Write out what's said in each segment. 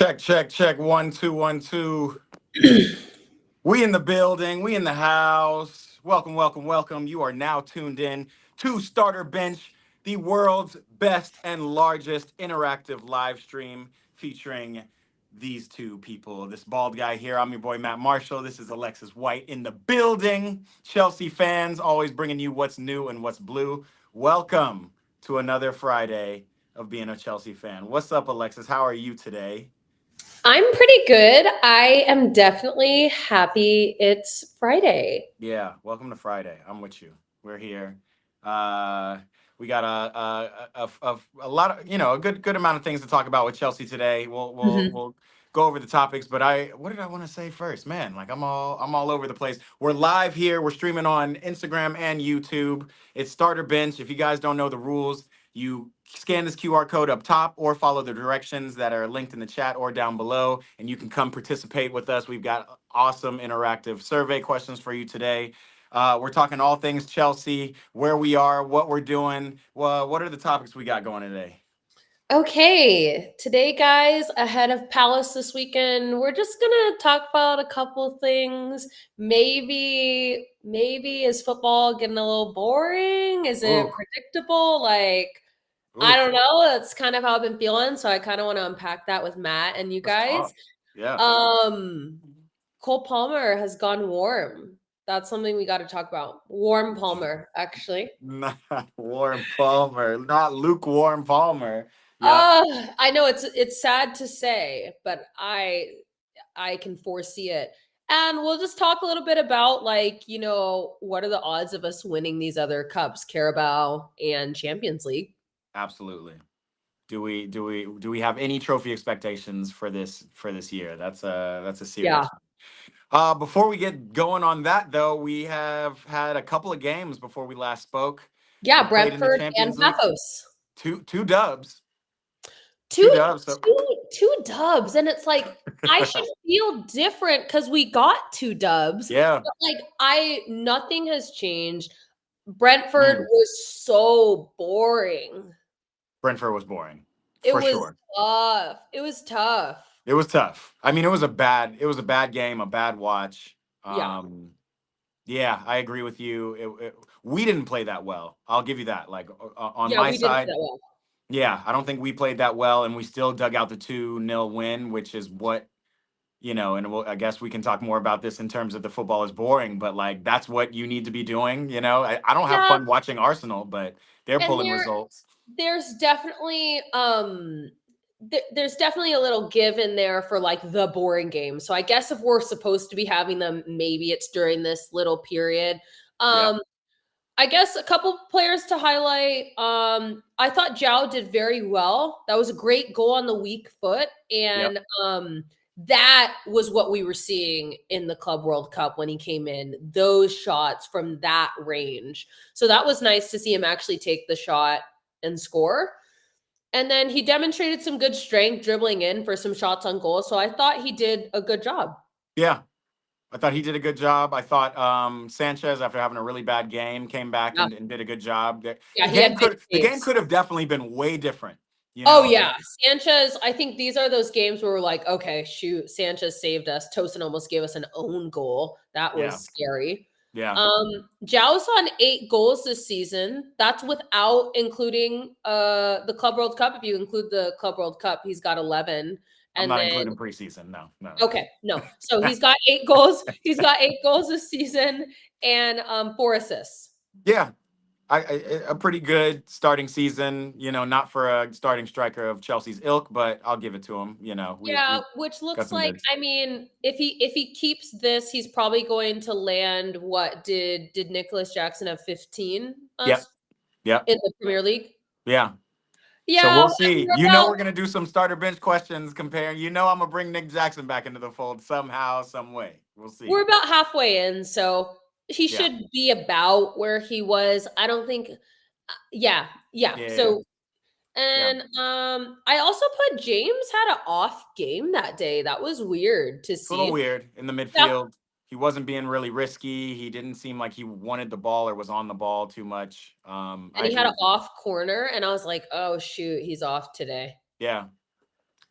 Check, check, check. 1, 2, 1, 2. We in the building. We in the house. Welcome, welcome, welcome. You are now tuned in to Starter Bench, the world's best and largest interactive live stream featuring these two people. This bald guy here, I'm your boy Matt Marshall. This is Alexis White in the building. Chelsea fans, always bringing you what's new and what's blue. Welcome to another Friday of being a Chelsea fan. What's up, Alexis? How are you today? I'm pretty good. I am definitely happy it's Friday. Yeah, welcome to Friday. I'm with you. We're here. Uh, we got a lot of a good amount of things to talk about with Chelsea today. We'll go over the topics, but what did I want to say first? Man, like I'm all over the place. We're live here. We're streaming on Instagram and YouTube. It's Starter Bench. If you guys don't know the rules, you scan this QR code up top or follow the directions that are linked in the chat or down below, and you can come participate with us. We've got awesome interactive survey questions for you today. We're talking all things Chelsea, where we are, what we're doing. Well, what are the topics we got going today? Okay, today, guys, ahead of Palace this weekend, we're just gonna talk about a couple things. Maybe is football getting a little boring? Is it Ooh, predictable? I oof, don't know. That's kind of how I've been feeling. So I kind of want to unpack that with Matt and you let's guys. talk. Yeah. Um, Cole Palmer has gone warm. That's something we got to talk about. Warm Palmer, actually. Not warm Palmer, not lukewarm Palmer. Yep, I know it's sad to say, but I can foresee it. And we'll just talk a little bit about what are the odds of us winning these other cups, Carabao and Champions League. absolutely. Do we have any trophy expectations for this year? That's a Yeah. serious one. Before we get going on that, though, we have had a couple of games before we last spoke. We Yeah, played in the Brentford and Champions League, Paphos. two dubs, Two two dubs. So two dubs. And it's like I should feel different because we got two dubs. yeah, But nothing has changed. Brentford mm, was so boring. Brentford was boring It for was sure. tough. It was tough. It was tough. I mean, it was a bad game, a bad watch. Yeah. Yeah, I agree with you. We didn't play that well. I'll give you that. Like on Yeah, my we didn't play side, that well. yeah, I don't think we played that well, and we still dug out the 2-0 win, which is what and I guess we can talk more about this in terms of the football is boring, but like that's what you need to be doing. I don't have Yeah, fun watching Arsenal, but they're and pulling results. there's definitely there's definitely a little give in there for the boring game. So I guess if we're supposed to be having them, maybe it's during this little period. Yep, Um I guess a couple players to highlight. I thought Zhao did very well. That was a great goal on the weak foot, yep. and that was what we were seeing in the Club World Cup when he came in. Those shots from that range. So that was nice to see him actually take the shot and score. And then he demonstrated some good strength dribbling in for some shots on goal. So I thought he did a good job. Yeah, I thought he did a good job. I thought Sanchez, after having a really bad game, came back Yeah, and did a good job. The, yeah, the he had game big could saves. have definitely been way different. You Oh know, yeah, Sanchez. I think these are those games where we're like, okay, shoot, Sanchez saved us. Tosin almost gave us an own goal. That yeah, was scary. yeah. Zhao's on 8 goals this season. That's without including the Club World Cup. If you include the Club World Cup, he's got 11. I'm And not then including preseason. No, no, okay, no. So he's got 8 goals. He's got 8 goals this season and 4 assists. yeah. A pretty good starting season, not for a starting striker of Chelsea's ilk, but I'll give it to him. We Yeah, which got looks some like bids. I mean, if he keeps this, he's probably going to land what did Nicholas Jackson have 15 Yep, yep, in the Premier League? yeah. So Yeah, we'll I mean, see. We're gonna do some starter bench questions comparing. I'm gonna bring Nick Jackson back into the fold somehow, some way. We'll we're see. about halfway in, so he Yeah, should be about where he was. I don't think yeah, yeah. yeah, So yeah. and I also put James had an off game that day. That was weird to It's a little see. weird in the Yeah, midfield. He wasn't being really risky. He didn't seem like he wanted the ball or was on the ball too much. and I he agree had an with you. off corner and I was like, "Oh shoot, he's off today." Yeah.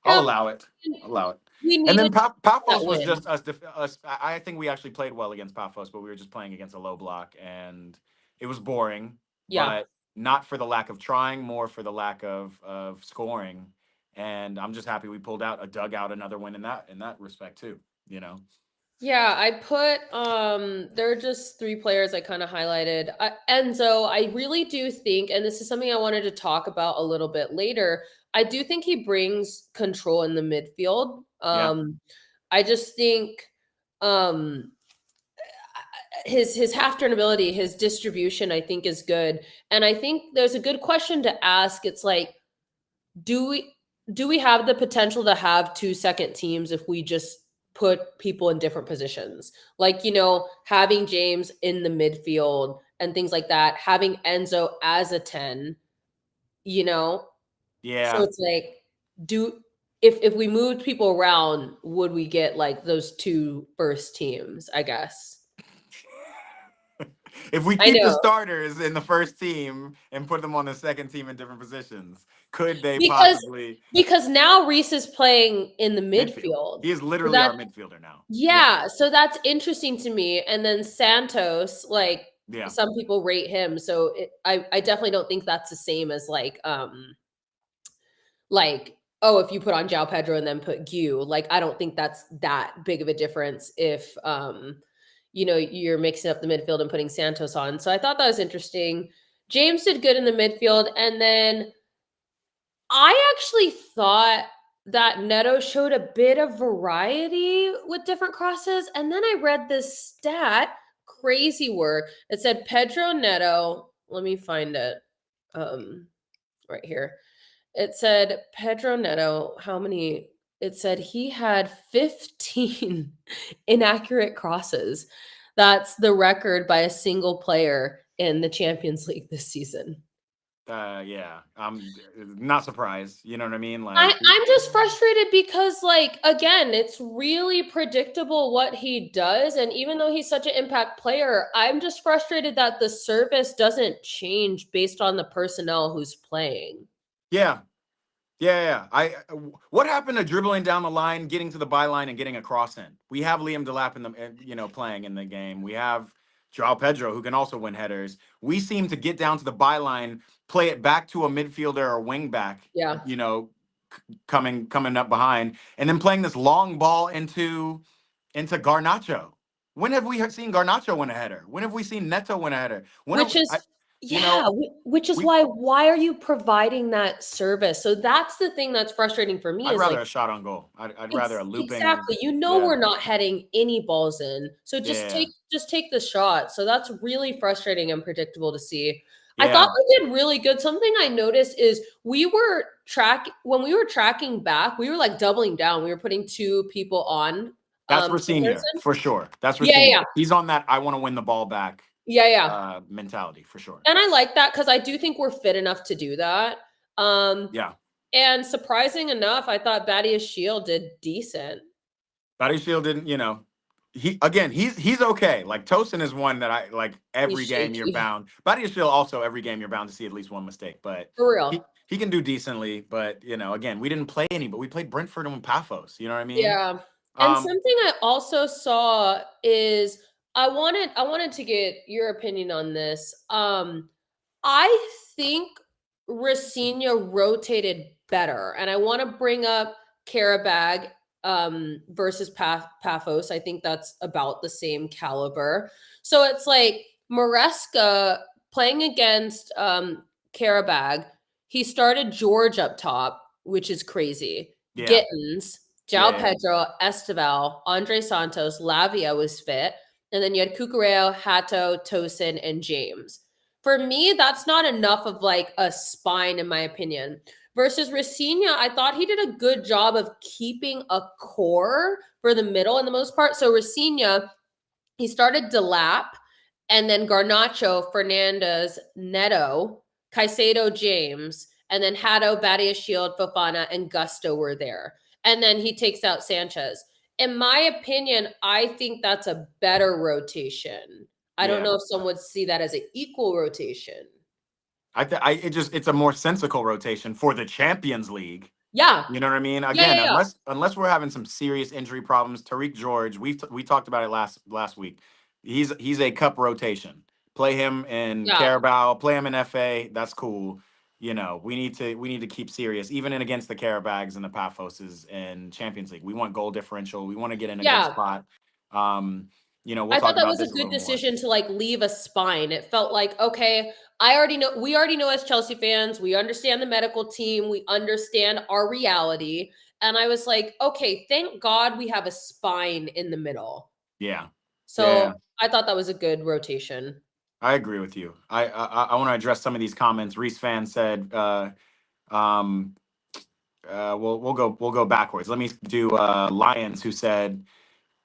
I'll Yeah, allow it. I'll allow it. we And needed then that Paphos was win. just us. I think we actually played well against Paphos, but we were just playing against a low block, and it was boring. Yeah. But not for the lack of trying, more for the lack of scoring. And I'm just happy we pulled out a dugout another win in that respect too. You know. Yeah, I put there are just three players I kind of highlighted. Enzo, I really do think, and this is something I wanted to talk about a little bit later. I do think he brings control in the midfield. Yeah. I just think um his half turn ability, his distribution, I think is good. And I think there's a good question to ask. It's like, do we do we have the potential to have two second teams if we just put people in different positions? Like, having James in the midfield and things like that, having Enzo as a 10, you know? So Yeah. it's like, do if we moved people around, would we get like those two first teams, I guess. If we I keep the know. starters in the first team and put them on the second team in different positions, could they Because possibly because now Reese is playing in the midfield? midfield. He is So literally that our midfielder now. Yeah. Yeah, so that's interesting to me. And then Santos, like Yeah. some people rate him, so I definitely don't think that's the same as like, oh, if you put on João Pedro and then put Gu, like I don't think that's that big of a difference if you're mixing up the midfield and putting Santos on. So I thought that was interesting. James did good in the midfield, and then I actually thought that Neto showed a bit of variety with different crosses. And then I read this stat, crazy work. It said Pedro Neto. Let me find it right here. It said Pedro Neto, how many? It said he had 15 inaccurate crosses. That's the record by a single player in the Champions League this season. Yeah. I'm not surprised. You know what I mean? Like, I'm just frustrated because, like, again, it's really predictable what he does. And even though he's such an impact player, I'm just frustrated that the service doesn't change based on the personnel who's playing. yeah. Yeah, yeah. What happened to dribbling down the line, getting to the byline, and getting a cross in? We have Liam Delap in the playing in the game. We have Joao Pedro who can also win headers. We seem to get down to the byline, play it back to a midfielder or wing back, Yeah. coming up behind, and then playing this long ball into Garnacho. When have we seen Garnacho win a header? When have we seen Neto win a header? When have Which is you know which is we why are you providing that service? So that's the thing that's frustrating for me I'd is like rather a shot on goal. I'd rather a looping. Exactly. Yeah. We're not heading any balls in. So Yeah. just take the shot. So that's really frustrating and predictable to see. I thought Yeah. we did really good. Something I noticed is when we were tracking back, we were like doubling down. We were putting two people on That's per Racine person. for sure. That's Yeah, Racine. yeah. He's on that I want to win the ball back Yeah, yeah. mentality for sure. And I like that because I do think we're fit enough to do that. Um, Yeah. and surprising enough, I thought Badia's Shield did decent. Body Shield didn't, he's okay. Like Tosin is one that I like He's every game you're shaky. bound. Body Shield also every game you're bound to see at least one mistake, but For he real. he can do decently, but again, we didn't play any, but we played Brentford and Paphos, you know what I mean? Yeah. And Um something I also saw is I wanted to get your opinion on this. I think Racinha rotated better, and I want to bring up Karabag versus Paphos. I think that's about the same caliber. So it's like Maresca playing against Karabag. He started George up top, which is crazy. yeah. Gittins, João Yeah. Pedro, Esteval, Andre Santos, Lavia was fit. And then you had Cucurella, Hato, Tosin, and James. For me, that's not enough of like a spine, in my opinion. Versus Racina, I thought he did a good job of keeping a core for the middle in the most part. So Racina, he started Delap, and then Garnacho, Fernandez, Neto, Caicedo, James, and then Hato, Badia Shield, Fofana, and Gusto were there. And then he takes out Sanchez. In my opinion, I think that's a better rotation. I don't Yeah. know if someone would see that as an equal rotation. It's a more sensical rotation for the Champions League. Yeah. You know what I mean? Yeah, Again, yeah, yeah. unless we're having some serious injury problems, Tariq George, we talked about it last week. He's a cup rotation. Play him in Yeah. Carabao, play him in FA. That's cool. You know, we need to keep serious, even in against the Carabags and the Paphoses and Champions League. We want goal differential. We want to get in a good Yeah. spot. Um, we'll I thought talk that about was a this a good little more. decision to like leave a spine. It felt like, okay, we already know as Chelsea fans, we understand the medical team, we understand our reality. And I was like, okay, thank God we have a spine in the middle. Yeah, So yeah. I thought that was a good rotation. I agree with you. I want to address some of these comments. Reese fan said, um, we'll go backwards. Let me do Lions, who said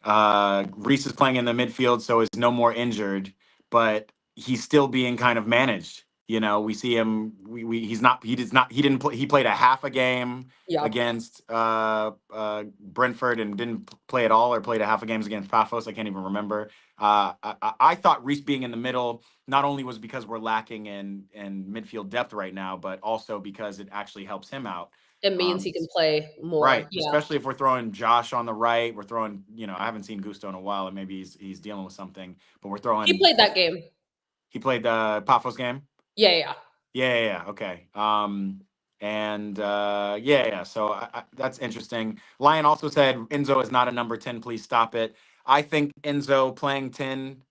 Reese is playing in the midfield, so is no more injured, but he's still being kind of managed. You know, we see him. He's not. He does not. He didn't play. He played a half a game Yeah. against Brentford and didn't play at all, or played a half a games against Paphos. I can't even remember. I thought Reese being in the middle not only was because we're lacking in midfield depth right now, but also because it actually helps him out. It means Um, he can play Right, more. Yeah. especially if we're throwing Josh on the right, we're throwing, I haven't seen Gusto in a while, and maybe he's dealing with something, but we're He throwing. played that game. He played the Paphos game. Yeah, yeah. Yeah, okay. And yeah. So that's interesting. Lion also said Enzo is not a number 10. Please stop it. I think Enzo playing 10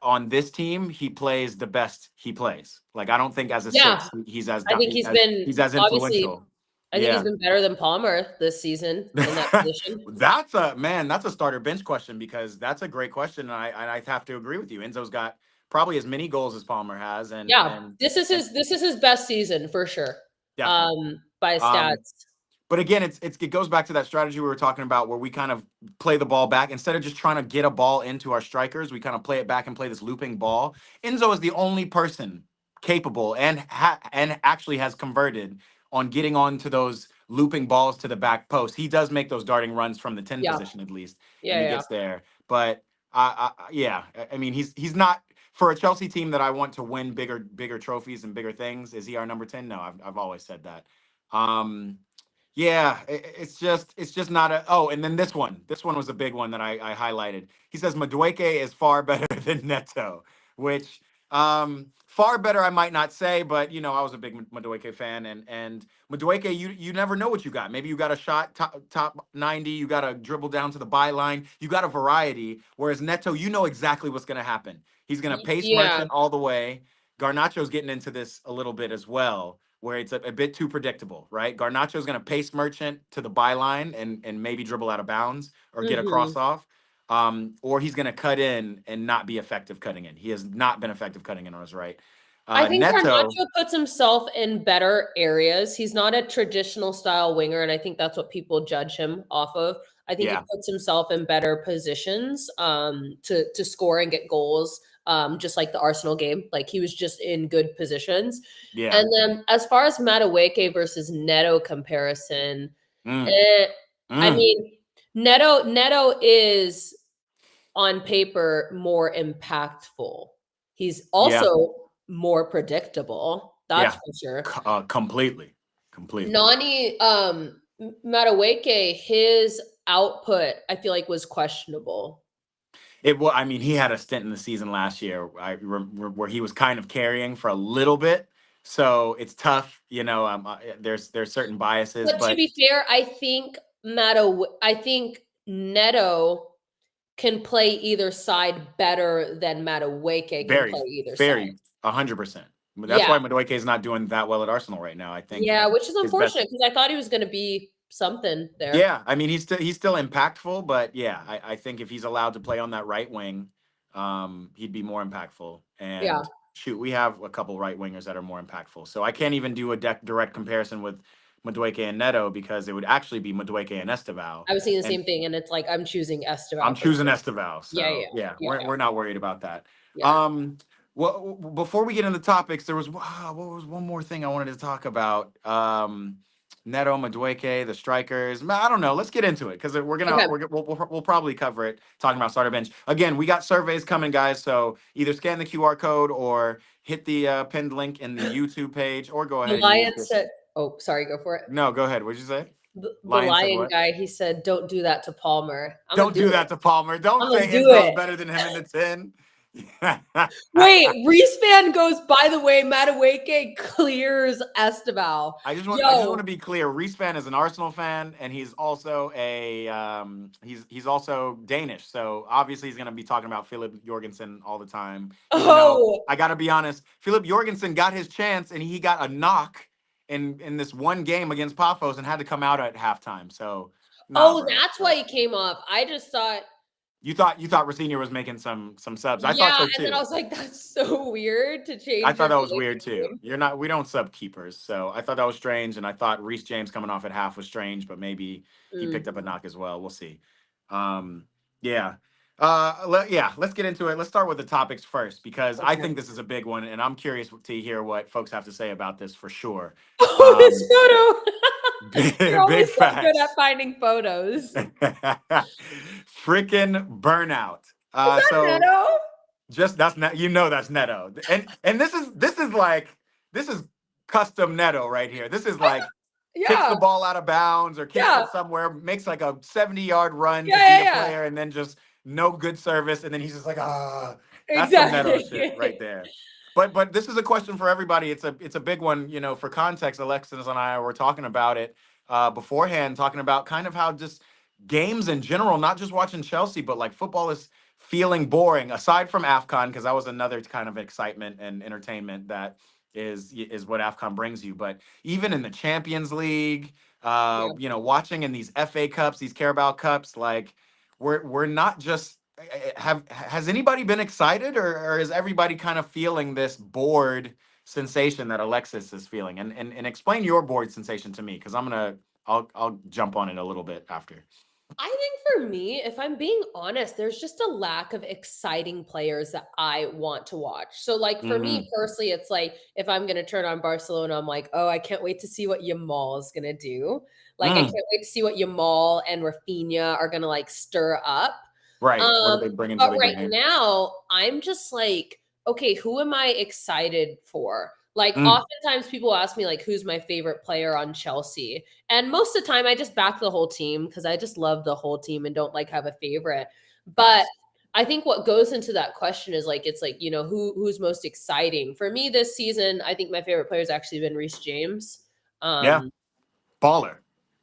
on this team, he plays the best he plays. Like I don't think as a Yeah. six, he's as I think he's as been he's as obviously influential. I think he's Yeah. been better than Palmer this season in that position. That's a starter bench question, because that's a great question, and I have to agree with you. Enzo's got probably as many goals as Palmer has, and Yeah, and and this is his best season for sure. definitely. By Um, stats. but again, it goes back to that strategy we were talking about, where we kind of play the ball back instead of just trying to get a ball into our strikers. We kind of play it back and play this looping ball. Enzo is the only person capable and actually has converted on getting onto those looping balls to the back post. He does make those darting runs from the 10 Yeah. position at least, and Yeah, he yeah. gets there. But yeah, I mean, he's not for a Chelsea team that I want to win bigger trophies and bigger things. Is he our number 10? No, I've always said that. Um, yeah, it's just not a. Oh, and then this one was a big one that I highlighted. He says Madueke is far better than Neto, which far better I might not say, but I was a big Madueke fan, and Madueke, you never know what you got. Maybe you got a shot top 90, you got a dribble down to the byline, you got a variety. Whereas Neto, you know exactly what's gonna happen. He's gonna pace Yeah. Merchant all the way. Garnacho's getting into this a little bit as well, where it's a bit too predictable, right? Garnacho's going to pace Merchant to the byline and maybe dribble out of bounds or get a cross Mhm. off. Or he's going to cut in and not be effective cutting in. He has not been effective cutting in on his right. I think Neto, Garnacho puts himself in better areas. He's not a traditional style winger, and I think that's what people judge him off of. I think he yeah, puts himself in better positions to score and get goals, just like the Arsenal game. Like he was just in good positions. yeah, And then as far as Madueke versus Neto comparison, mm, eh, I mm, mean, Neto is on paper more impactful. He's yeah, also more predictable. That's yeah, for sure. completely. Nani Madueke, his output, I feel like was questionable. I mean, he had a stint in the season last year, where he was kind of carrying for a little bit. So it's tough, there's certain biases, But to but be fair, I think Neto can play either side better than Madueke can very, play either side. very 100%. That's Yeah. why Madueke is not doing that well at Arsenal right now. I think Yeah, which is his best. unfortunate because I thought he was going to be something there. Yeah, I mean he's still impactful, but yeah, I think if he's allowed to play on that right wing, he'd be more impactful. Yeah. And shoot, we have a couple right wingers that are more impactful. So I can't even do a direct comparison with Madueke and Neto, because it would actually be Madueke and Esteval. I was thinking the And same thing, and it's like I'm choosing I'm Esteval for choosing sure. Esteval, Yeah, so yeah, yeah, yeah, we're not worried about that. yeah. Um, well, before we get into topics, there was what was one more thing I wanted to talk about. Neto, Madueke, the strikers. I don't know. Let's get into it, because Okay. we'll probably cover it talking about starter bench. Again, we got surveys coming, guys. So either scan the QR code or hit the pinned link in the YouTube page, or go The ahead and use Lions this. said, "Oh, sorry, go for it." No, go ahead. What'd you say? The Lion said lion what? guy, he said, "Don't do that to Palmer." Imma Don't do do it. that to Palmer. Don't Imma say do Enzo's it. better than him in the 10. Wait, Reese fan goes, "By the way, Madueke clears Esteval." I just want to Yo, be clear. Reese fan is an Arsenal fan, and he's also he's also Danish. So obviously he's going to be talking about Philip Jorgensen all the time. Even though oh, I got to be honest, Philip Jorgensen got his chance, and he got a knock in this one game against Paphos, and had to come out at halftime. So nah, oh, bro. that's why he came off. I just thought You thought Rosenior was making some subs. I thought yeah, so and then I too. was like, "That's so weird to I change thought your that was name weird too. mid-game." We don't sub keepers, so I thought that was strange, and I thought Reece James coming off at half was strange, but maybe he picked Mm, up a knock as well. We'll see. Um, yeah, let's get into it. Let's start with the topics first because I okay. think this is a big one, and I'm curious to hear what folks have to say about this for sure. Oh, this Um, photo. You're big always so good at facts. finding photos. Freaking burnout. Is that So Neto? just that's net, that's Neto, and this is custom Neto right here. This is I like kicks the yeah, ball out of bounds or kicks yeah, it somewhere, makes like a 70-yard run to yeah, beat yeah, a yeah. player, and then just no good service, and then he's just like, ah, that's some Neto shit right Exactly. there. But this is a question for everybody. It's a big one, for context. Alexis and I were talking about it beforehand, talking about kind of how just games in general, not just watching Chelsea, but like football is feeling boring aside from AFCON, because that was another kind of excitement and entertainment that is what AFCON brings you. But even in the Champions League, Yeah. watching in these FA Cups, these Carabao Cups, like we're not just have has anybody been excited, or is everybody kind of feeling this bored sensation that Alexis is feeling? And explain your bored sensation to me, because I'll jump on it a little bit after. I think for me, if I'm being honest, there's just a lack of exciting players that I want to watch. So, like for me Mm, personally, it's like if I'm gonna turn on Barcelona, I'm like, oh, I can't wait to see what Yamal is gonna do. Like, I mm, can't wait to see what Yamal and Rafinha are gonna like stir up. right. What do they bring into But the right game? now, I'm just like, okay, who am I excited for? Like, Mm, oftentimes people ask me, like, who's my favorite player on Chelsea? And most of the time, I just back the whole team because I just love the whole team and don't like have a favorite. But facts. I think what goes into that question is like, it's like, who's most exciting? For me this season, I think my favorite player has actually been Reece James. Yeah. Um, Baller.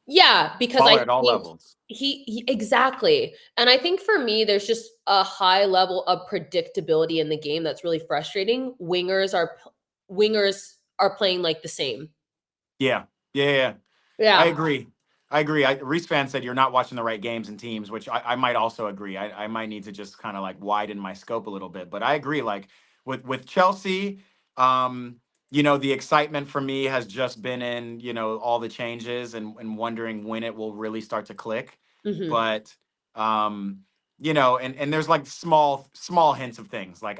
yeah, because I Baller at all think levels. he exactly. And I think for me, there's just a high level of predictability in the game that's really frustrating. Wingers are playing like the same. Yeah. Yeah. Yeah. I Yeah. agree. Reese fan said you're not watching the right games and teams, which I might also agree. I might need to just kind of like widen my scope a little bit. But I agree. Like with Chelsea, the excitement for me has just been in, all the changes and wondering when it will really start to click. Mhm. But and there's like small hints of things. Like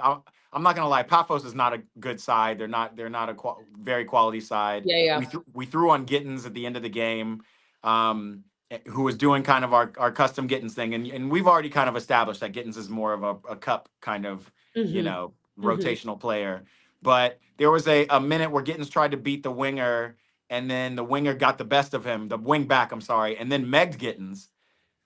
I'm not gonna lie, Paphos is not a good side. They're not a very quality side. Yeah, yeah. We threw on Gittins at the end of the game, who was doing kind of our custom Gittins thing, and we've already kind of established that Gittins is more of a cup kind of Mhm. Mhm. rotational player. But there was a minute where Gittins tried to beat the winger, and then the winger got the best of him, the wing back, I'm sorry, and then megged Gittins.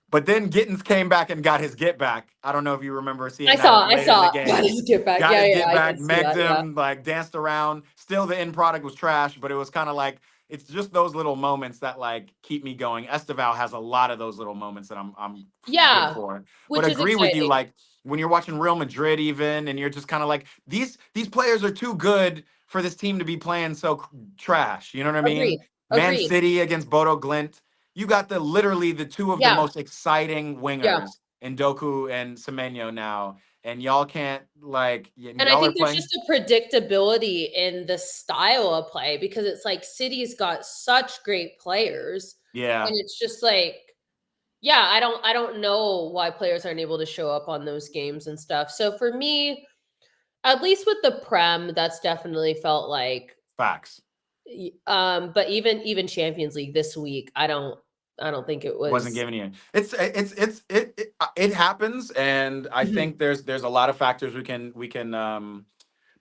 But then Gittins came back and got his get back. I don't know if you remember seeing that I later in the saw. Got game. his get back. Got Yeah, his yeah, get I back, did see megged that. Yeah. him, like danced around. Still, the end product was trash, but it was kind of like it's just those little moments that like keep me going. Esteval has a lot of those little moments that I'm good Yeah, for. But which is agree with you, exciting. like when you're watching Real Madrid, even, and you're just kind of like these players are too good for this team to be playing so trash. You know what I Agreed. mean? Man Agreed. City against Bodo Glint, you got literally the two of the Yeah. most exciting Yeah. wingers in Doku and Semenyo now, and y'all can't And I y'all are think there's playing. just a predictability in the style of play because it's like City's got such great players, Yeah, and it's just like, yeah, I don't know why players aren't able to show up on those games and stuff. So for me, at least with the Prem, that's definitely felt like facts. but even Champions League this week, I don't think it Wasn't was. giving you. It happens, and I Mhm. think there's a lot of factors we can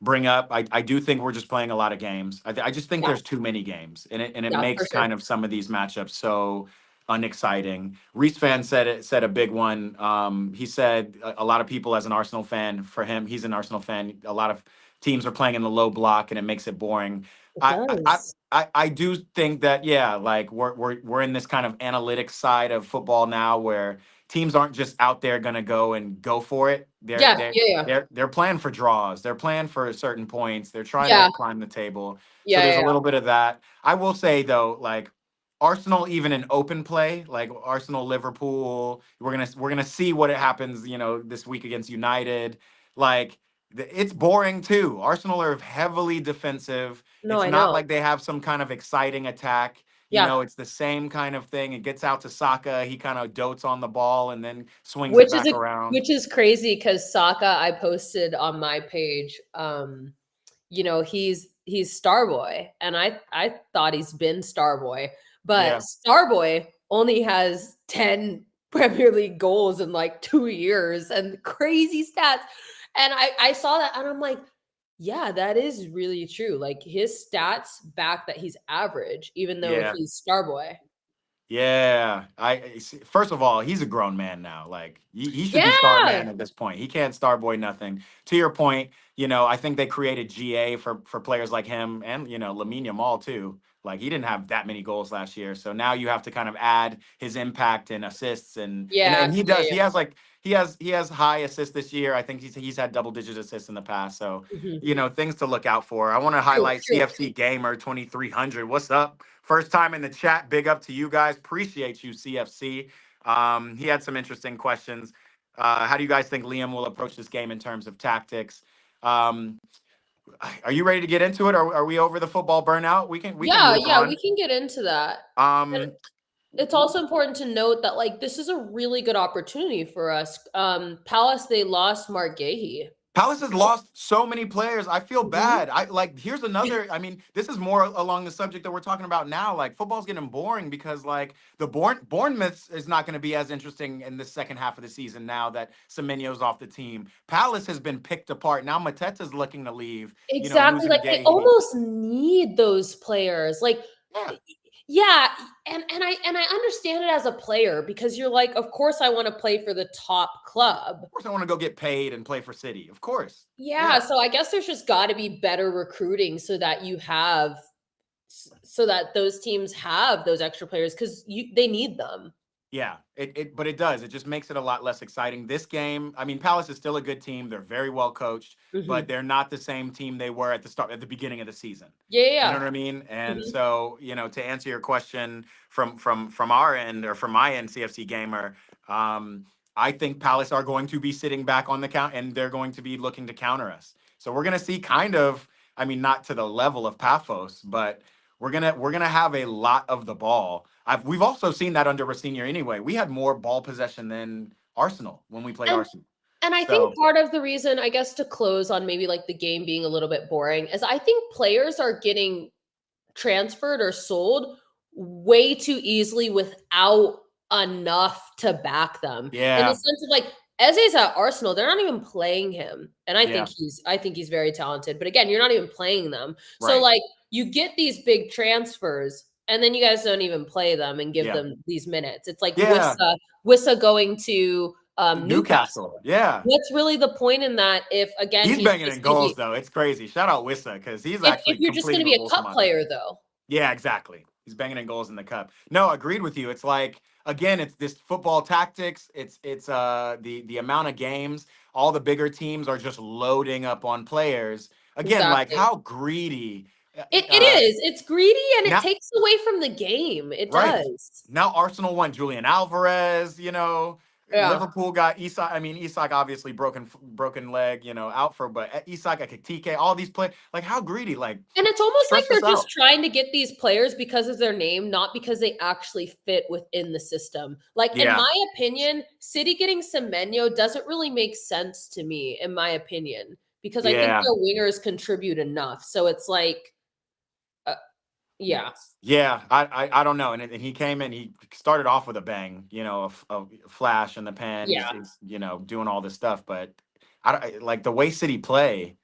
bring up. I do think we're just playing a lot of games. I just think Yeah, there's too many games, and it yeah, for makes sure. kind of some of these matchups so unexciting. Reese fan said a big one. He said a lot of people, as an Arsenal fan, for him, he's an Arsenal fan. A lot of teams are playing in the low block, and it makes it boring. It I I does. I do think that, yeah, like we're in this kind of analytics side of football now, where teams aren't just out there gonna go for it. They're Yeah, they're yeah, yeah. they're playing for draws. They're playing for certain points. They're trying to Yeah, climb the table. So yeah, there's yeah, a yeah. little bit of that. I will say though, like Arsenal, even in open play, like Arsenal, Liverpool, we're gonna see what it happens, this week against United. Like it's boring too. Arsenal are heavily defensive. No, It's I not know. like they have some kind of exciting attack. Yeah. It's the same kind of thing. It gets out to Saka. He kind of dotes on the ball and then swings it Which is back a around. which is crazy because Saka, I posted on my page, he's Starboy, and I thought he's been Starboy, but Yeah. Starboy only has 10 Premier League goals in like 2 years and crazy stats. And I saw that and I'm like, yeah, that is really true. Like his stats back that he's average, even though Yeah. he's Starboy. Yeah, first of all, he's a grown man now. Like he should be star Yeah. man at this point. He can't star boy nothing. To your point, I think they created GA for players like him, and Lamine Yamal too. Like he didn't have that many goals last year, so now you have to kind of add his impact and assists, and and Yeah. and he Yeah. does. Yeah. He has high assists this year. I think he's had double digit assists in the past. So Mhm. things to look out for. I want to True. highlight True. CFC Gamer 2300. What's up? First time in the chat. Big up to you guys. Appreciate you, CFC. He had some interesting questions. How do you guys think Liam will approach this game in terms of tactics? Um, are you ready to get into it? Are we over the football burnout? We can Yeah. move Yeah. We on. can get into that. Um, It's also important to note that, like, this is a really good opportunity for us. Palace, they lost Mark Gahey. Palace has lost so many players. I feel Mhm. bad. Here's another. I mean, this is more along the subject that we're talking about now. Like football's getting boring because like the Bournemouth is not going to be as interesting in the second half of the season now that Semenyo's off the team. Palace has been picked apart. Now Mateta's looking to leave. Exactly, Losing like, they Gay. almost need those players, like, Yeah, y yeah, and I understand it as a player because you're like, "Of course, I wanna play for the top club." of course I want to go get paid and play for City. Of course. Yeah, Yeah. so I guess there's just gotta be better recruiting so that you have so that those teams have those extra players because they need them. Yeah, but it does. It just makes it a lot less exciting. This game, I mean, Palace is still a good team. They're very well coached, but Mhm. they're not the same team they were at the beginning of the season. Yeah, yeah, You yeah. know what I mean? And Mhm. so, to answer your question from our end, or from my end, CFC Gamer, I think Palace are going to be sitting back on the count, and they're going to be looking to counter us. So we're going to see kind of, I mean, not to the level of Paphos, but we're gonna have a lot of the ball. We've also seen that under Rosenior anyway. We had more ball possession than Arsenal when we played And Arsenal. And I think So part of the reason, I guess, to close on maybe like the game being a little bit boring is I think players are getting transferred or sold way too easily without enough to back them. In the yeah, sense of like Eze's at Arsenal, they're not even playing him. And yeah, I think he's very talented. But again, you're not even playing them. So right, like you get these big transfers and then you guys don't even play them and give yeah, them these minutes. It's like yeah. Wissa going to Newcastle, Newcastle. yeah. What's really the point in that if again He's he's banging just in going to goals be though. It's crazy. Shout out Wissa because he's if actually you're just going to completing be a a wholesome cup amount of player goals. though? Yeah, exactly. He's banging in goals in the cup. No, agreed with you. It's like again, it's this football tactics. It's the amount of games. All the bigger teams are just loading up on players. Again, like Exactly. how greedy. It is. It's greedy and it Now, takes away from the game. It right. does. Now Arsenal won Julian Alvarez, Yeah. Liverpool got Isak. I mean, Isak obviously broken leg, out for, but Isak, Ekitike, all these play. Like how greedy, like And it's almost like stretch this they're just out. trying to get these players because of their name, not because they actually fit within the system. Like in Yeah. my opinion, City getting Semenyo doesn't really make sense to me, in my opinion, because I think Yeah. their wingers contribute enough. So it's like, uh, yeah, Yeah, I don't know, and he came in. He started off with a bang, a flash in the pan. yeah. He's doing all this stuff, but like the way City play.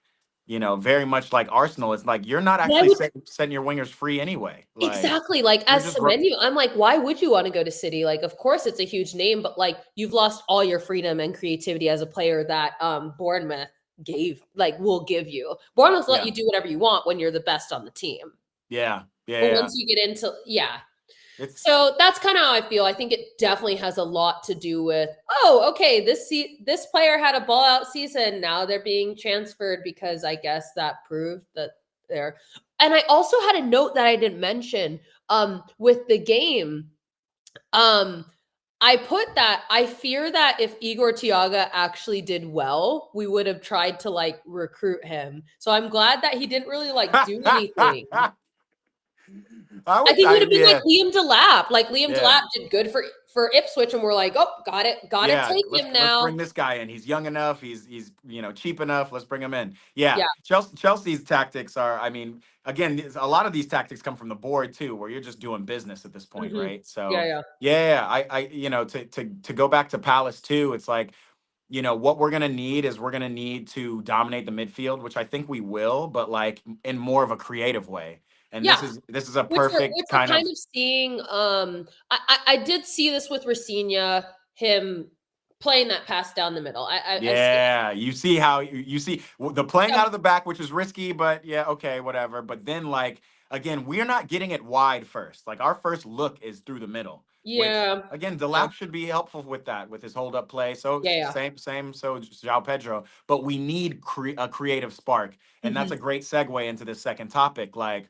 you know, very much like Arsenal. It's like you're not Why actually would setting your wingers free anyway. Like exactly, like, you're as just Semenyo, I'm like, why would you wanna go to City? Like, of course, it's a huge name, but, like, you've lost all your freedom and creativity as a player that, Bournemouth will give you. Bournemouth let yeah, you do whatever you want when you're the best on the team. yeah, yeah, But yeah. once you get into yeah. It's So that's kinda how I feel. I think it definitely has a lot to do with, "Oh, okay, this player had a ball out season, now they're being transferred because I guess that proved that they're." And I also had a note that I didn't mention, with the game. Um, I put that I fear that if Igor Tiaga actually did well, we would have tried to, like, recruit him. So I'm glad that he didn't really, like, do anything. I think he would have been like yeah, Liam Delap. Like, Liam yeah. Delap did good for Ipswich, and we're like, "Oh, gotta Yeah, take him let's now." bring this guy in. He's young enough. He's you know cheap enough. Let's bring him in. Yeah, Yeah, Chelsea's tactics are. I mean, again, a lot of these tactics come from the board too, where you're just doing business at this point, mhm. right? Yeah, So yeah. yeah, I you know to go back to Palace too. It's like you know what we're gonna need is we're gonna need to dominate the midfield, which I think we will, but like in more of a creative way. And Yeah, this is a which perfect we're kind kind of of seeing, I did see this with Rossinha, him playing that pass down the middle. I see it. yeah, you see how you see the playing Yeah. out of the back, which is risky, but yeah, okay, whatever. But then, like again, we're not getting it wide first. Like our first look is through the middle, which Yeah. again, Yeah. Delap should be helpful with that, with his hold up play. So Yeah, yeah. same. So João Pedro, but we need a creative spark, and that's a Mhm. great segue into this second topic. Like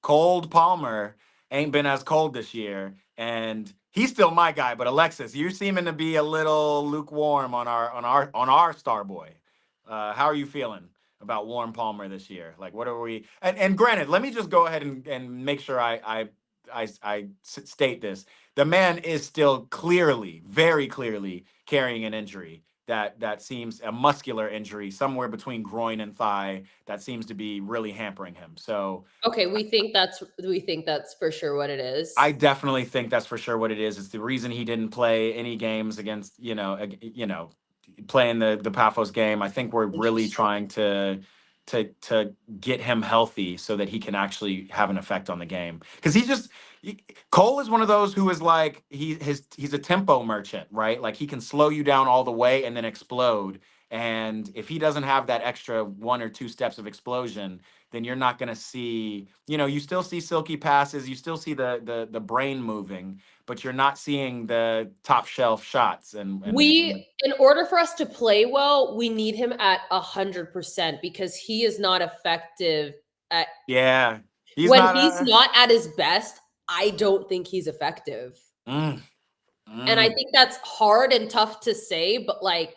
Cold Palmer ain't been as cold this year, and he's still my guy. But Alexis, you're seeming to be a little lukewarm on our star boy. How are you feeling about Warren Palmer this year? Like, what are we? And granted, let me just go ahead and make sure state this: the man is still clearly, very clearly, carrying an injury that seems a muscular injury somewhere between groin and thigh that seems to be really hampering him. So Okay, we think that's for sure what it is. I definitely think that's for sure what it is. It's the reason he didn't play any games against, playing the Paphos game. I think we're really Interesting. trying to get him healthy so that he can actually have an effect on the game. Because Cole is one of those who is like he's a tempo merchant, right? Like he can slow you down all the way and then explode. And if he doesn't have that extra one or two steps of explosion, then you're not going to see, you still see silky passes, you still see the brain moving, but you're not seeing the top shelf shots and In order for us to play well, we need him at 100% because he is not effective at yeah, he's when not he's not at his best, I don't think he's effective. mm, And I mm, think that's hard and tough to say, but like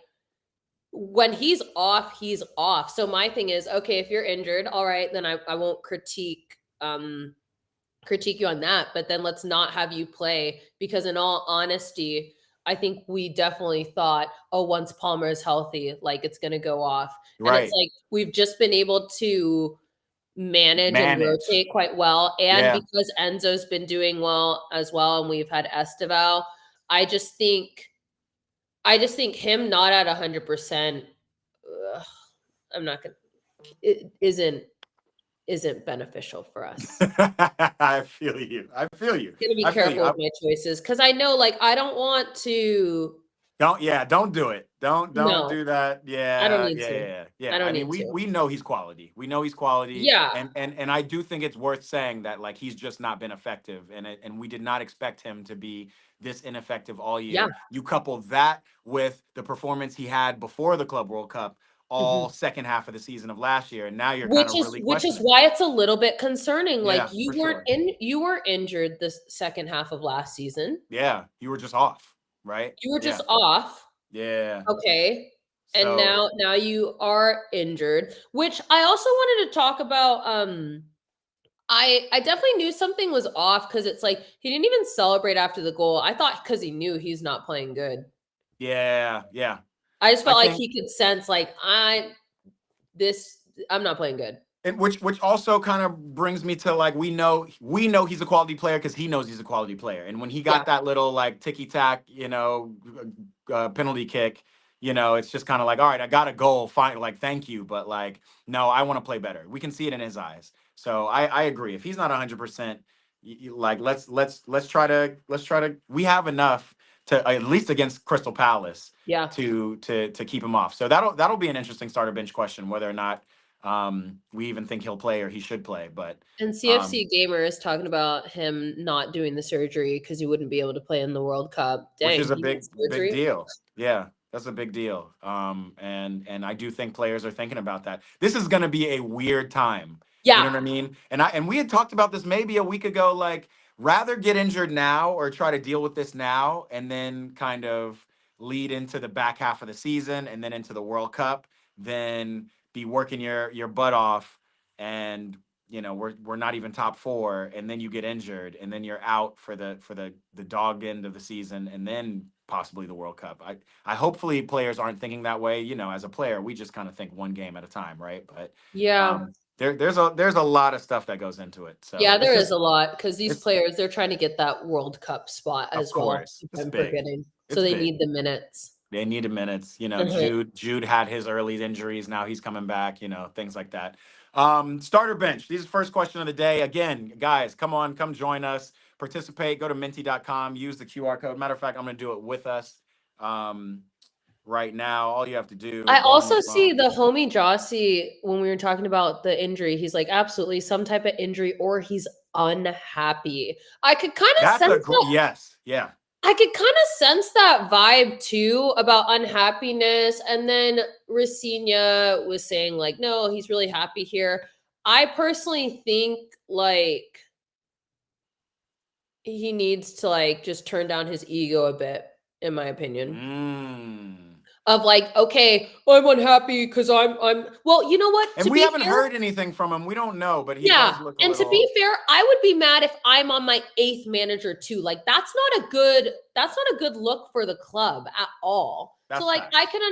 when he's off, he's off. So my thing is, okay, if you're injured, all right, then I won't critique you on that, but then let's not have you play because in all honesty, I think we definitely thought, oh, once Palmer is healthy, like it's going to go off. And it's right, like we've just been able to manage and manage, rotate quite well. And yeah, because Enzo's been doing well as well, and we've had Esteval, I just think I just think him not at 100%, I'm not gonna it isn't beneficial for us. Gonna be I feel you. careful with my choices because I know, like, I don't want to. Don't do it. Don't No, do that. I don't Yeah, need yeah, to. yeah, yeah. I Yeah. I don't mean, need we to. we know he's quality. We know he's quality, Yeah. and I do think it's worth saying that like he's just not been effective, and we did not expect him to be this ineffective all Yeah. year. You couple that with the performance he had before the Club World Cup, all Mhm. second half of the season of last year, and now you're kind Which of is really which is questioning. why it's a little bit concerning, like, Yeah, for sure. you were injured this second half of last season. Yeah, you were just off, right? You were Yeah, just off, yeah. okay, and So now you are injured, which I also wanted to talk about, I definitely knew something was off because it's like, he didn't even celebrate after the goal. I thought because he knew he's not playing good. yeah, yeah. I just I felt like think he could sense, like, this I'm not playing good. and which also kind of brings me to like we know he's a quality player because he knows he's a quality player. And when he Yeah. got that little like ticky tack, penalty kick, it's just kind of like, all right, I got a goal, fine, like thank you, but like no, I want to play better. We can see it in his eyes. So I agree. If he's not 100%, like let's try to. We have enough to at least against Crystal Palace Yeah. to keep him off. So that'll be an interesting starter bench question whether or not we even think he'll play or he should play. But And um, CFC Gamer is talking about him not doing the surgery because he wouldn't be able to play in the World Cup. which Dang, is a he big needs big surgery. deal. Yeah, that's a big deal. And I do think players are thinking about that. This is going to be a weird time. You know Yeah. what I mean? And we had talked about this maybe a week ago. Like, rather get injured now or try to deal with this now, and then kind of lead into the back half of the season and then into the World Cup, than be working your butt off and we're not even top four, and then you get injured, and then you're out for the dog end of the season, and then possibly the World Cup. I hopefully players aren't thinking that way. As a player, we just kind of think one game at a time, right? But Yeah. there's a lot of stuff that goes into it. So Yeah, it's there is just a lot because these it's players, they're trying to get that World Cup spot of as well, course if it's I'm big. forgetting. So It's they big. need the minutes. They needed minutes. Uh-huh. Jude had his early injuries. Now he's coming back. Things like that. Starter bench. This is the first question of the day. Again, guys, come join us. Participate. Go to minty.com. Use the QR code. Matter of fact, I'm going to do it with us right now. All you have to do, I go on your also see phone. the homie Jossie when we were talking about the injury. He's like, absolutely, some type of injury, or he's unhappy. I could kind of That's sense that. yes. Yeah. I could kind of sense that vibe too about unhappiness. And then Racina was saying, like, no, he's really happy here. I personally think like he needs to like just turn down his ego a bit, in my opinion. Mm. Of like, okay, I'm unhappy because I'm well, you know what? And To we be haven't fair, heard anything from him. We don't know, but he yeah. does look a And to be little. fair, I would be mad if I'm on my eighth manager too. Like that's not a good look for the club at all. So That's like I facts. can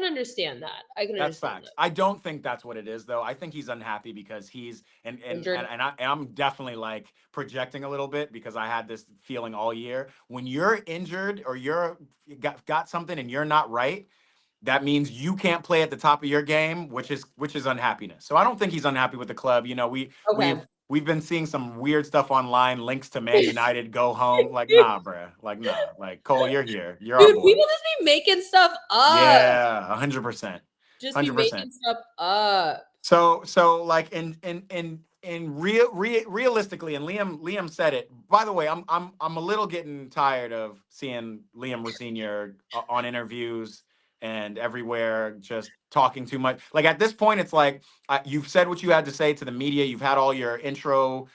understand that. I can That's understand facts. that. I don't think that's what it is, though. I think he's unhappy because he's Injured. and I'm definitely like projecting a little bit because I had this feeling all year. When you're injured or you got something and you're not right, that means you can't play at the top of your game, which is unhappiness. So I don't think he's unhappy with the club. Okay. We've been seeing some weird stuff online, links to Man United, go home. Like, nah, bruh. Like, nah. Like, Cole, you're here. You're our Dude, boy. people just be making stuff up. Yeah, 100%. Just be 100%. making stuff up. So like realistically, and Liam said it. By the way, I'm a little getting tired of seeing Liam Rosenior on interviews and everywhere just talking too much. Like at this point, it's like you've said what you had to say to the media. You've had all your intro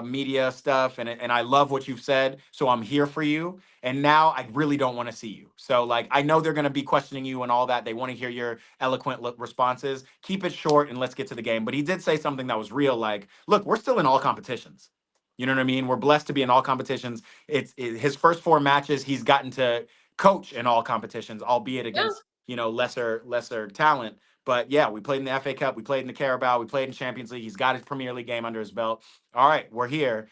media stuff, and I love what you've said. So I'm here for you. And now I really don't want to see you. So like I know they're going to be questioning you and all that. They want to hear your eloquent responses. Keep it short and let's get to the game. But he did say something that was real. Like, look, we're still in all competitions. You know what I mean? We're blessed to be in all competitions. His first four matches. He's gotten to coach in all competitions, albeit Yeah. against lesser talent. But yeah, we played in the FA Cup, we played in the Carabao, we played in Champions League. He's got his Premier League game under his belt. All right, we're here.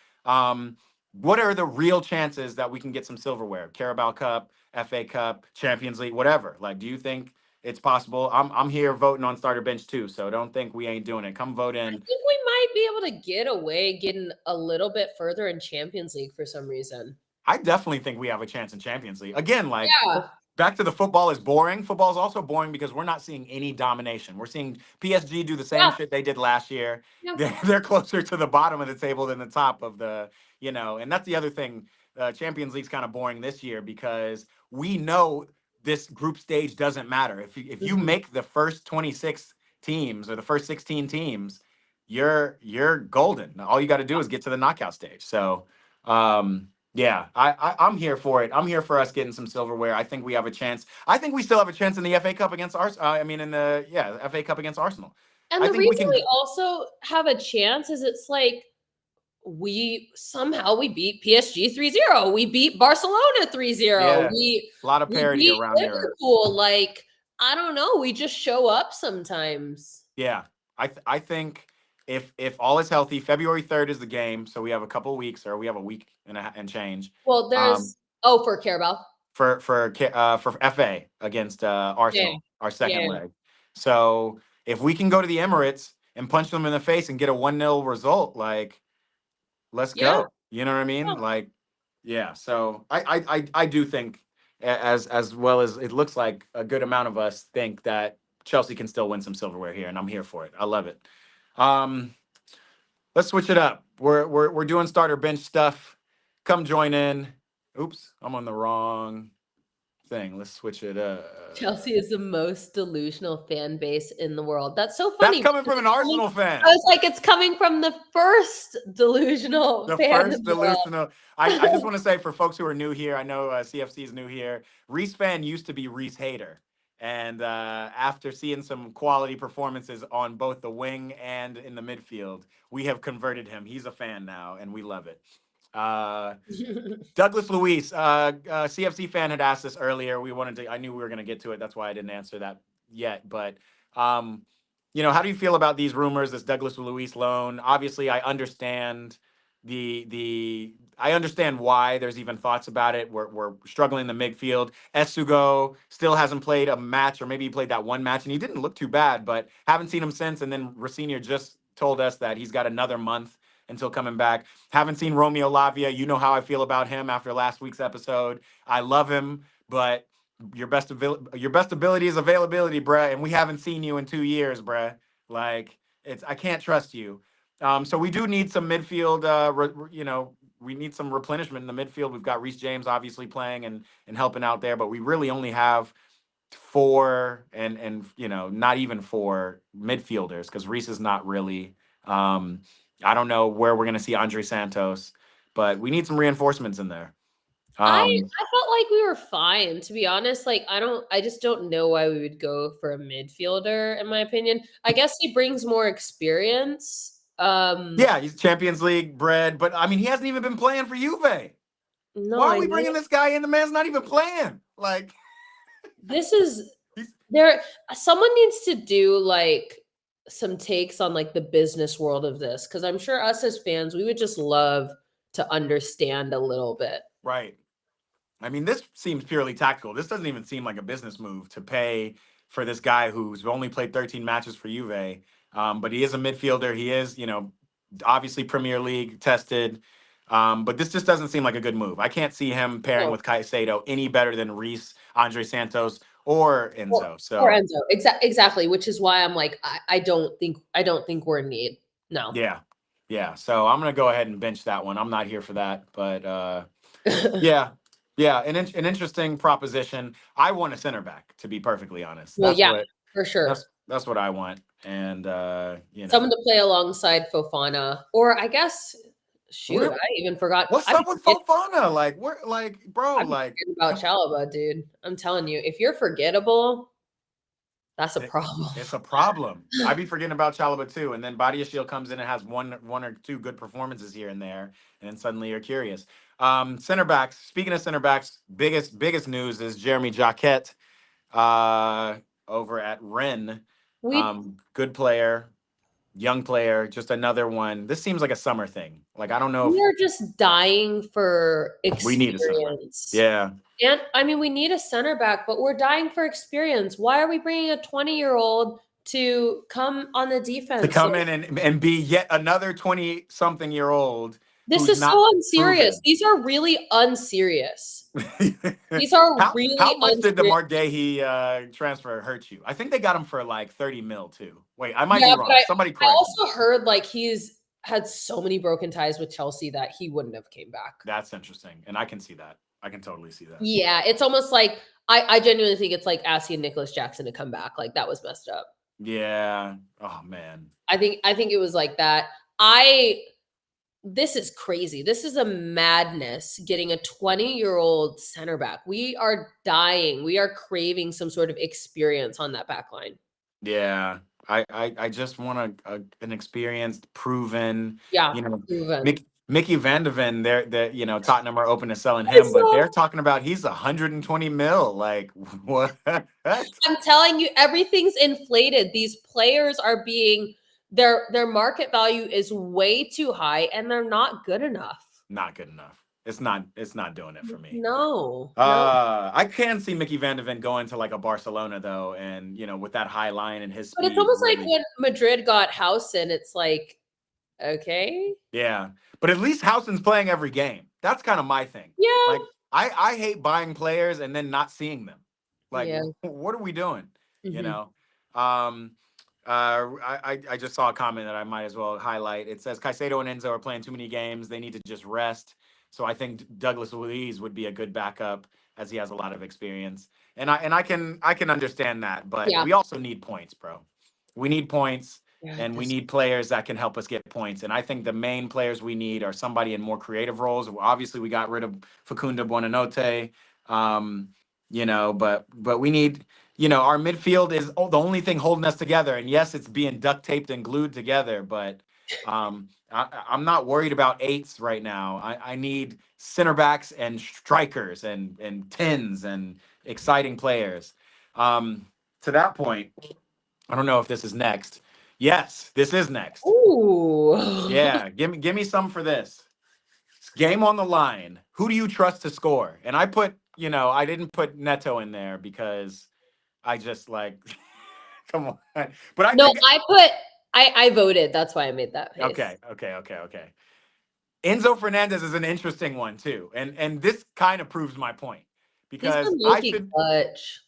What are the real chances that we can get some silverware? Carabao Cup, FA Cup, Champions League, whatever. Like, do you think it's possible? I'm here voting on starter bench too, so don't think we ain't doing it. Come vote I in. think we might be able to get away getting a little bit further in Champions League for some reason. I definitely think we have a chance in Champions League. Again, like Yeah. back to the football is boring. Football is also boring because we're not seeing any domination. We're seeing PSG do the same Yeah. shit they did last year. Yeah. They're closer to the bottom of the table than the top of and that's the other thing. Champions League's kind of boring this year because we know this group stage doesn't matter. If you Mhm. make the first 26 teams or the first 16 teams, you're golden. All you got to do is get to the knockout stage. So, yeah, I'm here for it. I'm here for us getting some silverware. I think we have a chance. I think we still have a chance in the FA Cup against Arsenal. I mean, in the FA Cup against Arsenal. And I the think we reason can. we also have a chance is it's like we beat PSG 3-0. We beat Barcelona 3-0. Yeah, a lot of We parity beat around Europe. Liverpool. Like, I don't know. We just show up sometimes. Yeah, I think if all is healthy, February 3rd is the game, so we have a couple of weeks, or we have a week and change. Well, Um, for Carabao. for FA against Yeah. Arsenal, our second Yeah. leg. So if we can go to the Emirates and punch them in the face and get a 1-0 result, like, let's Yeah. go. You know what I mean? Like, yeah. So I do think, as well as it looks like a good amount of us think that Chelsea can still win some silverware here, and I'm here for it. I love it. Um, let's switch it up. We're doing starter bench stuff. Come join in. Oops, I'm on the wrong thing. Let's switch it up. Chelsea is the most delusional fan base in the world. That's so That's funny coming because from an it's coming, Arsenal I fan. was like, it's coming from the first delusional The fan in first the world. delusional. I just want to say for folks who are new here, I know CFC is new here. Reese fan used to be Reese hater, and after seeing some quality performances on both the wing and in the midfield, we have converted him. He's a fan now, and we love it. Uh, Douglas Luis, CFC fan had asked this earlier. We wanted to. I knew we were going to get to it. That's why I didn't answer that yet. But um, how do you feel about these rumors? This Douglas Luis loan. Obviously, I understand I understand why there's even thoughts about it. We're struggling in the midfield. Esugo still hasn't played a match, or maybe he played that one match and he didn't look too bad, but haven't seen him since. And then Rosenior just told us that he's got another month until coming back. Haven't seen Romeo Lavia. You know how I feel about him after last week's episode. I love him, but your best ability is availability, bruh. And we haven't seen you in 2 years, bruh. Like, I can't trust you. So we do need some midfield. We need some replenishment in the midfield. We've got Reece James obviously playing and helping out there, but we really only have four and not even four midfielders because Reece is not really. I don't know where we're gonna see Andre Santos, but we need some reinforcements in there. I felt like we were fine, to be honest. Like, I just don't know why we would go for a midfielder, in my opinion. I guess he brings more experience. Yeah, he's Champions League bred, but I mean, he hasn't even been playing for Juve. No, Why are I we know. bringing this guy in? The man's not even playing. Like, This is he's there someone needs to do like some takes on like the business world of this because I'm sure us as fans we would just love to understand a little bit. right. I mean, this seems purely tactical. This doesn't even seem like a business move to pay for this guy who's only played 13 matches for Juve. But he is a midfielder. He is, obviously Premier League tested. But this just doesn't seem like a good move. I can't see him pairing No. with Caicedo any better than Reese, Andre Santos, or Or, Enzo. or So Enzo. Exactly, which is why I'm like I don't think we're in need. No. yeah, yeah. So I'm gonna go ahead and bench that one. I'm not here for that, but yeah, yeah. An interesting proposition. I want a center back, to be perfectly honest. Well, That's yeah, what for sure. that's what I want. And Someone to play alongside Fofana, or I guess, shoot, what I even forgot. what's up with Fofana? Like, we're like, bro, I'd be like, forgetting about Chalaba, dude. I'm telling you, if you're forgettable, that's a it, problem. it's a problem. I be forgetting about Chalaba too, and then Badiashile comes in and has one or two good performances here and there, and then suddenly you're curious. Center backs. Speaking of center backs, biggest news is Jeremy Jacquet, uh, over at Rennes. We Good player, young player, just another one. This seems like a summer thing. Like, I don't know we if are just dying for we need a center back. experience. Yeah, And I mean, we need a center back, but we're dying for experience. Why are we bringing a 20-year-old to come on the to defense? come Like, in and be yet another 20-something-year-old this who's is not so unserious. proven. These are really unserious. These are How really much did the unserious. Mark Gahey transfer hurt you? I think they got him for like 30 mil too. Wait, I might be Yeah, but wrong. Somebody I correct me. also heard like he's had so many broken ties with Chelsea that he wouldn't have came back. That's interesting, and I can see that. I can totally see that. Yeah, it's almost like I genuinely think it's like asking Nicholas Jackson to come back. Like that was messed up. Yeah. Oh man. I think it was like that. I This is crazy. This is a madness getting a 20-year-old center back. We are dying. We are craving some sort of experience on that back line. Yeah, I just want an experienced, proven, Yeah, you know, proven. Mickey Van de Ven. They're Tottenham are open to selling him, It's but so they're talking about he's 120 mil. Like, what? I'm telling you, everything's inflated. These players are being their market value is way too high and they're not good enough. Not good enough. It's not doing it for me. No, no. I can see Mickey Van de Ven going to like a Barcelona though, and with that high line and his But it's speed, almost like really. when Madrid got Howson, it's like, okay. Yeah, but at least Howson's playing every game. That's kind of my thing. Yeah. Like, I hate buying players and then not seeing them. Like, Yeah. what are we doing? You Mhm. know. Um, I just saw a comment that I might as well highlight. It says Caicedo and Enzo are playing too many games. They need to just rest. So I think Douglas Luiz would be a good backup as he has a lot of experience. And I can understand that, but Yeah. we also need points, bro. We need points Yeah, and we this need players that can help us get points. And I think the main players we need are somebody in more creative roles. Obviously, we got rid of Facundo Buonanotte, um, but we need, our midfield is the only thing holding us together. And yes, it's being duct taped and glued together, but I'm not worried about eights right now. I need center backs and strikers and tens and exciting players. To that point, I don't know if this is next. Yes, this is next. Ooh. Yeah, give me some for this. It's game on the line. Who do you trust to score? And I didn't put Neto in there because I just like, come on. But I No, think, I voted. That's why I made that face. okay. Enzo Fernandez is an interesting one too, and this kind of proves my point He's because been low-key clutch.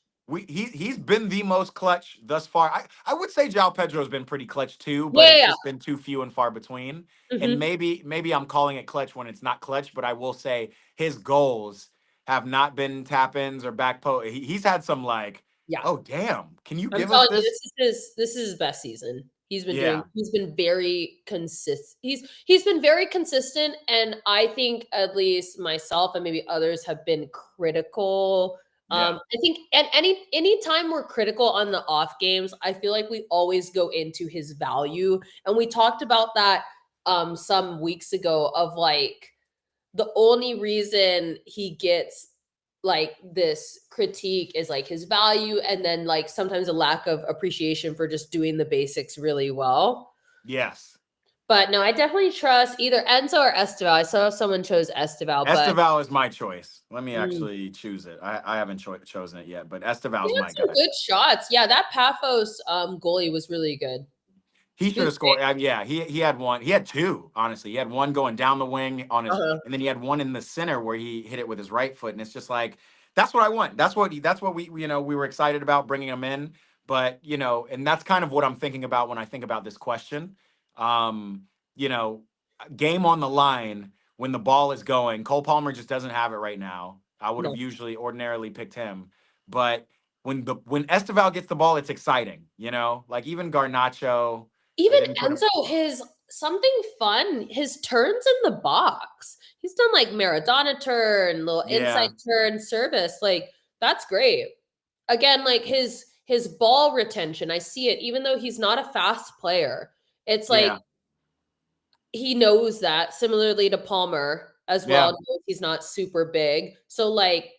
he's been the most clutch thus far. I would say João Pedro's been pretty clutch too, but Yeah, it's yeah, just been too few and far between. yeah. And Mhm. maybe I'm calling it clutch when it's not clutch, but I will say his goals have not been tap-ins or he's had some like, Yeah. oh damn, can you I'm give us telling you, this? this is his best season. Yeah, He's been very consistent. He's been very consistent, and I think at least myself and maybe others have been critical. yeah, I think and any time we're critical on the off games, I feel like we always go into his value. And we talked about that some weeks ago of like the only reason he gets like this critique is like his value and then like sometimes a lack of appreciation for just doing the basics really well. yes. But no, I definitely trust either Enzo or Esteval. I saw someone chose Esteval, but Esteval is my choice. Let me mm, actually choose it. I haven't chosen it yet, but he Esteval's had my some guy. good shots. Yeah, that Paphos goalie was really good. He He should was have scored. Yeah, he had one. He had two. Honestly, he had one going down the wing on his, uh-huh. and then he had one in the center where he hit it with his right foot. And it's just like that's what I want. That's what we were excited about bringing him in. But and that's kind of what I'm thinking about when I think about this question. Um, you know, game on the line when the ball is going. Cole Palmer just doesn't have it right now. I would have No. usually ordinarily picked him, but when Esteval gets the ball, it's exciting. Like even Garnacho. They Even didn't put him. Enzo, his something fun, his turns in the box. He's done like Maradona turn, little inside Yeah, turn service. Like that's great. Again, like his ball retention, I see it. Even though he's not a fast player, it's like yeah, he knows that. Similarly to Palmer as well, yeah. knows he's not super big. So like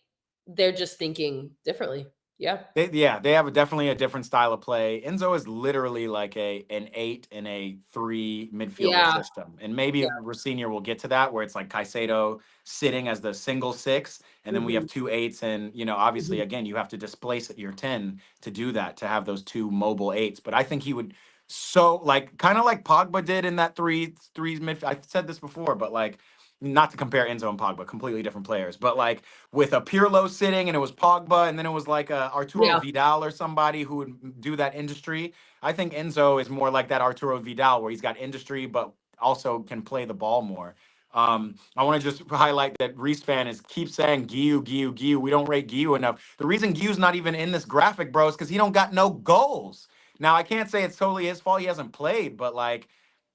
they're just thinking differently. Yeah. They have definitely a different style of play. Enzo is literally like an 8 and a 3 midfielder Yeah. system, and maybe Rossinier will get to that where it's like Caicedo sitting as the single six, and then we have Mhm. two eights, and obviously Mhm. again you have to displace your 10 to do that to have those two mobile eights. But I think he would so like kind of like Pogba did in that three mid. I've said this before, but like not to compare Enzo and Pogba, completely different players, but like with a Pirlo sitting and it was Pogba and then it was like a Arturo Yeah. Vidal or somebody who would do that industry. I think Enzo is more like that Arturo Vidal where he's got industry but also can play the ball more. I want to just highlight that Reese fan is keep saying Giu. We don't rate Giu enough. The reason Giu's not even in this graphic, bro, is because he don't got no goals. Now I can't say it's totally his fault he hasn't played, but like,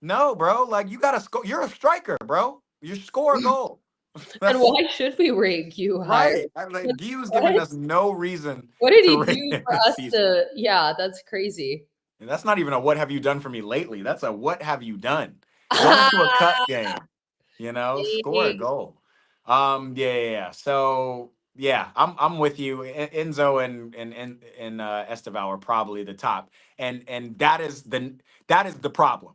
no, bro, like you gotta score. You're a striker, bro. You score a goal. And That's why should we rank you higher? right. I'm like, Guy's giving What? us no reason What did to he rate do him for this us season. to yeah, that's crazy. And that's not even a what have you done for me lately. That's a what have you done? Go into a cup game, score a Dang. goal. Yeah. So yeah, I'm with you. Enzo and Esteval are probably the top. And that is the problem.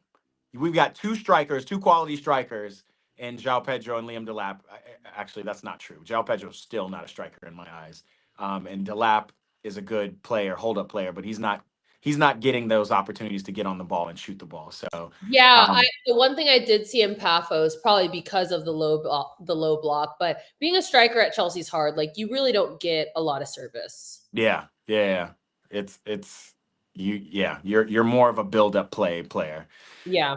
We've got two strikers, two quality strikers, and João Pedro and Liam Delap. Actually, that's not true. João Pedro's still not a striker in my eyes. And Delap is a good player, hold up player, but he's not getting those opportunities to get on the ball and shoot the ball. So Yeah, um, the one thing I did see in Paphos, probably because of the low block, but being a striker at Chelsea's hard. Like you really don't get a lot of service. yeah. It's you're more of a build up player. Yeah.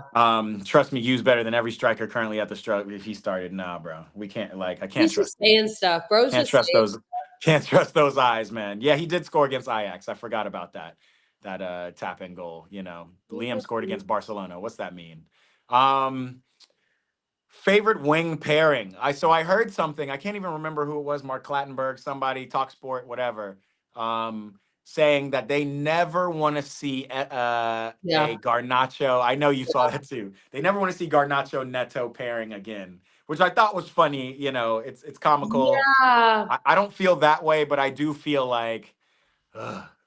Trust me, Hughes better than every striker currently at the stroke. If he started, nah, bro, we can't. Like, I can't He's just trust it. saying stuff. Bro's Can't just trust saying those. Can't trust those eyes, man. Yeah, he did score against Ajax. I forgot about that. That tap in goal. Liam scored against Barcelona. What's that mean? Um, Favorite wing pairing. I heard something. I can't even remember who it was. Mark Clattenburg, somebody, Talk Sport, whatever. Saying that they never want to see Yeah. a Garnacho. I know you saw that too. They never want to see Garnacho Neto pairing again, which I thought was funny. It's comical. Yeah. I don't feel that way, but I do feel like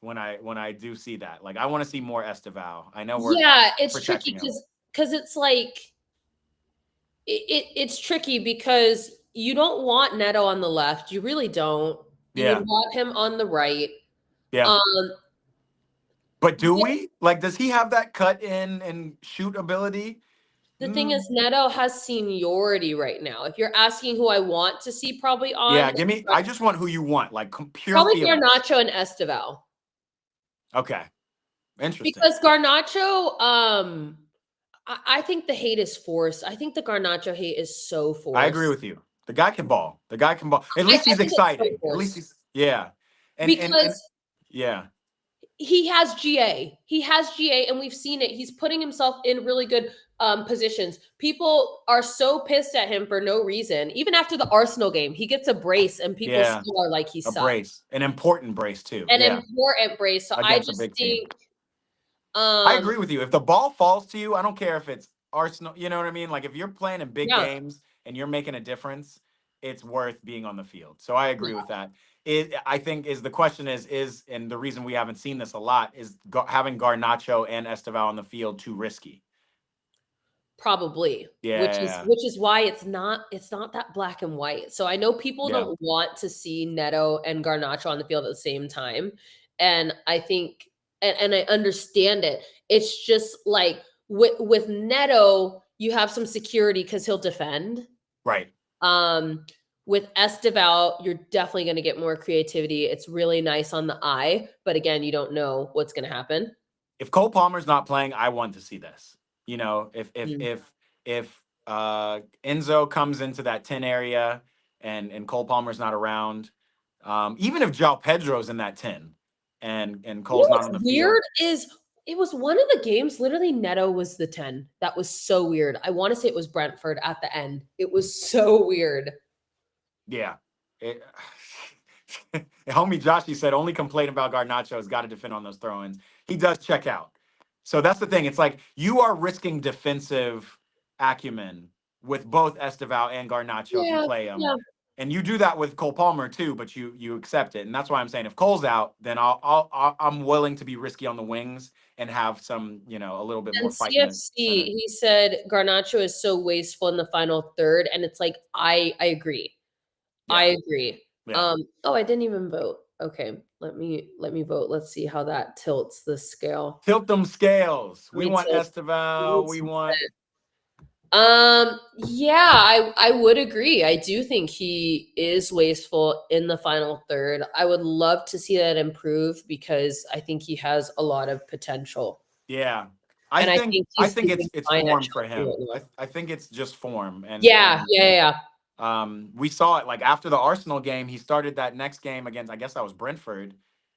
when I do see that, like I want to see more Esteval. I know we're Yeah, it's tricky protecting him. because it's like it's tricky because you don't want Neto on the left. You really don't. You would Yeah, want him on the right. yeah. Um, But do with we? Like, does he have that cut in and shoot ability? the thing is, Neto has seniority right now. If you're asking who I want to see probably on, Yeah, give me. I just want who you want, like pure probably feelings. Garnacho and Esteval. Okay, interesting. Because Garnacho, I think the hate is forced. I think the Garnacho hate is so I agree forced. with you. The guy can ball. The guy can ball. At least I he's think it's so exciting. At least forced he's yeah. And because yeah, he has GA. He has GA, and we've seen it. He's putting himself in really good positions. People are so pissed at him for no reason. Even after the Arsenal game, he gets a brace, and people yeah. still are like he A sucks. brace, an important brace too. An Yeah, important brace. So I against a just big team. think, I um, agree with you. If the ball falls to you, I don't care if it's Arsenal. You know what I mean? Like if you're playing in big yeah, games and you're making a difference, it's worth being on the field. So I agree with that. I think is the question is and the reason we haven't seen this a lot is having Garnacho and Esteval on the field too risky. probably. Yeah, Which is why it's not that black and white. So I know people yeah, don't want to see Neto and Garnacho on the field at the same time. And I think and I understand it. It's just like with Neto, you have some security because he'll defend. right. Um with Esteval, you're definitely going to get more creativity. It's really nice on the eye, but again, you don't know what's going to happen. If Cole Palmer's not playing, I want to see this. If Mm. Enzo comes into that 10 area and Cole Palmer's not around, even if João Pedro's in that 10 and You know Cole's not what's on the field, weird is it was one of the games, literally Neto was the 10. That was so weird. I want to say it was Brentford at the end. It was so weird. yeah. It, homie Joshy said only complaint about Garnacho has got to defend on those throw-ins. He does check out. So that's the thing. It's like you are risking defensive acumen with both Esteval and Garnacho if you Yeah, play them. yeah. And you do that with Cole Palmer too, but you accept it. And that's why I'm saying if Cole's out, then I'm willing to be risky on the wings and have some, a little bit more And fight in the CFC, center. he said Garnacho is so wasteful in the final third. And it's like, I agree. I Yeah. agree. Yeah. Oh, I didn't even vote. Okay, let me vote. Let's see how that tilts the scale. Tilt them scales. Let We me want tilt. Esteval. We want Yeah, I would agree. I do think he is wasteful in the final third. I would love to see that improve because I think he has a lot of potential. yeah. I And I think think I he's think doing it's fine at form for Chelsea right him. now. I think it's just form Yeah, and yeah, yeah. we saw it like after the Arsenal game, he started that next game against I guess that was Brentford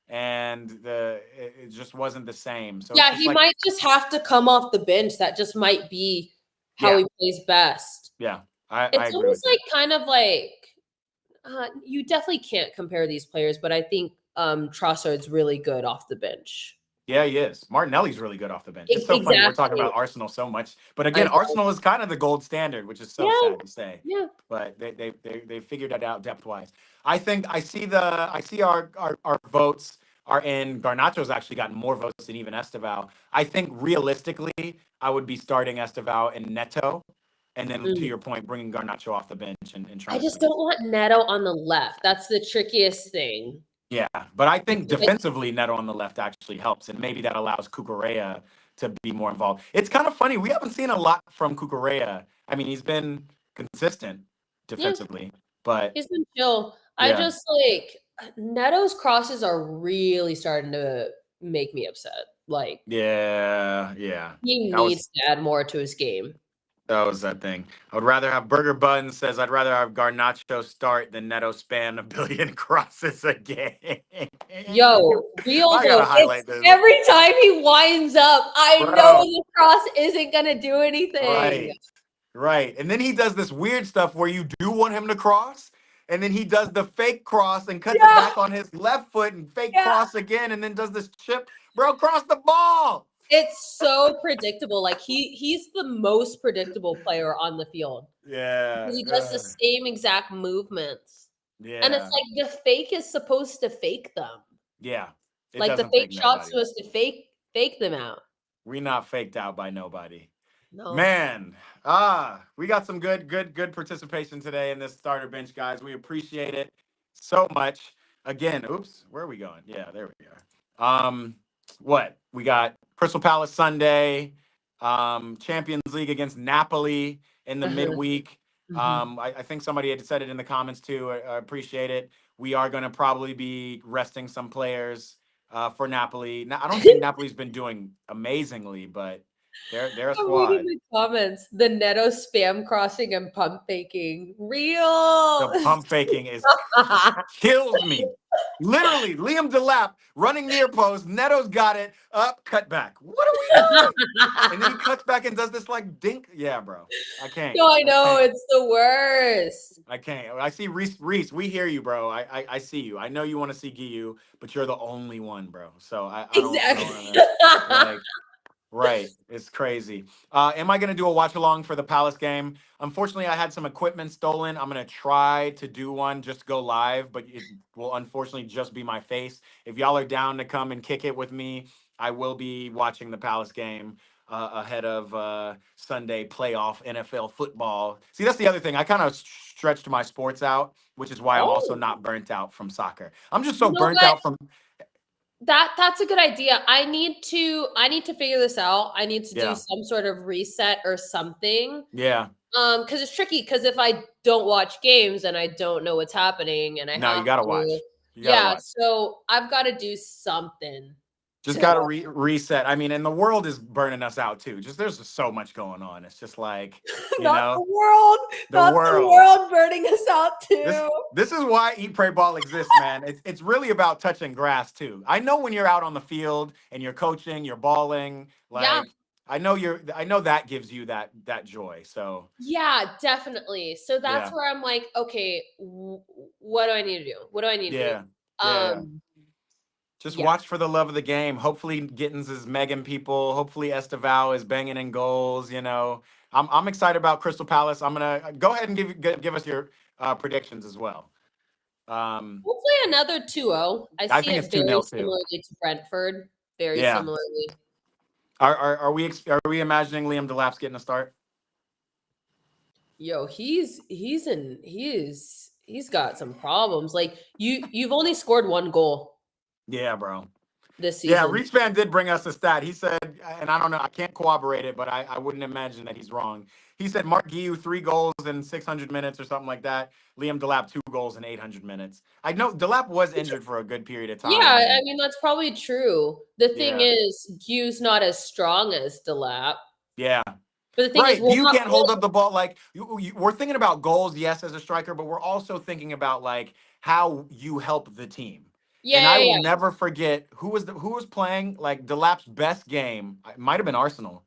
and it just wasn't the same. So it's Yeah, just he like might just have to come off the bench. That just might be how yeah, he plays best. yeah. I It's agree with almost you. like kind of like you definitely can't compare these players, but I think Trossard's really good off the bench. Yeah, he is. Martinelli's really good off the bench. It's so funny we're talking Exactly. about Arsenal so much, but I again, know. Arsenal is kind of the gold standard, which is so Yeah, sad to say. yeah. But they figured it out depth wise. I see our votes are in. Garnacho's actually gotten more votes than even Esteval. I think realistically, I would be starting Esteval and Neto, and then to your point, bringing Garnacho off the bench and trying I to just switch it. don't want Neto on the left. That's the trickiest thing. Yeah, but I think Because I defensively, Neto on the left actually helps, and maybe that allows Cucurella to be more involved. It's kind of funny. We haven't seen a lot from Cucurella. I mean, he's been consistent yeah, defensively, but he's been chill. I yeah, just like Neto's crosses are really starting to make me upset. Like yeah. he That was needs to add more to his game. that was that thing. I would rather have Burger Bun says I'd rather have Garnacho start than Neto span a billion crosses a game. Yo, real I gotta though, it's highlight this, every time he winds up, I know bro. the cross isn't gonna do anything. Right. Right. And then he does this weird stuff where you do want him to cross, and then he does the fake cross and cuts it Yeah, back on his left foot and fake yeah. cross again, and then does this chip. Bro, cross the ball. It's so predictable. Like he's the most predictable player on the field. Yeah. Because he does the same exact movements. And it's Yeah. like the fake is supposed to fake them. Yeah. It Like the doesn't fake fake shot's nobody. supposed to fake them out. We not faked out by nobody. No. Man, we got some good participation today in this starter bench, guys. We appreciate it so much. Again, oops, where are we going? Yeah, there we are. What we got? Crystal Palace Sunday, Champions League against Napoli in the Uh-huh. midweek. Mhm. I think somebody had said it in the comments too. I appreciate it. We are going to probably be resting some players for Napoli. Now, I don't think Napoli's been doing amazingly, but they're a I'm reading squad. the comments. The Neto spam crossing and pump faking. Real. The pump faking is kills me. Literally, Liam Delap running near post. Neto's got it up, cut back. What are we doing? And then he cuts back and does this like dink. Yeah, bro. I can't. No, I I know can't. it's the worst. I can't. I see Reese. Reese, we hear you, bro. I see you. I know you want to see Giyu, but you're the only one, bro. So I don't Exactly. want to like. Right. It's crazy. Am I going to do a watch along for the Palace game? Unfortunately, I had some equipment stolen. I'm going to try to do one, just go live, but it will unfortunately just be my face. If y'all are down to come and kick it with me, I will be watching the Palace game ahead of Sunday playoff NFL football. See, that's the other thing. I kind of stretched my sports out, which is why I'm also Oh, not burnt out from soccer. I'm just so you know burnt what? out from, That's a good idea. I need to figure this out. I need to do yeah, some sort of reset or something. yeah. Because it's tricky. Because if I don't watch games and I don't know what's happening, and I No, you have got to to, watch. You got to yeah. watch. So I've got to do something Just got to to reset. I mean, and the world is burning us out too. There's just so much going on. It's just like, you not know, the world, the not the world. world burning us out This too. this is why Eat Pray Ball exists, man. It's really about touching grass too. I know when you're out on the field and you're coaching, you're balling, Yeah, like I know that gives you that joy. So, yeah, definitely. So that's yeah. where I'm like, okay, what do I need to do? What do I need to do? Yeah. Yeah. Um, Just yeah. watch for the love of the game. Hopefully Gittins is megging people. Hopefully Esteval is banging in goals, you know. I'm excited about Crystal Palace. I'm going to go ahead and give us your predictions as well. Hopefully another 2-0. I I see think it it's 2 very nil too. similarly to Brentford. Very Yeah. similarly. Are we imagining Liam Delap's getting a start? Yo, he's got some problems. Like you've only scored one goal Yeah, bro. this Yeah, season. Reach Fan did bring us a stat. He said, and I don't know, I can't corroborate it, but I wouldn't imagine that he's wrong. He said Mark Guiu 3 goals in 600 minutes or something like that. Liam Delap 2 goals in 800 minutes. I know Delap was injured for a good period of Yeah, time, I and mean that's probably true. The thing yeah, is, Hughes not as strong as Delap. yeah. But the thing is, Right. we'll You not. can't hold up the ball. Like we're thinking about goals, yes, as a striker, but we're also thinking about like how you help the team. And Yeah, I yeah, will yeah. never forget who was playing like Delap's best game. It might have been Arsenal,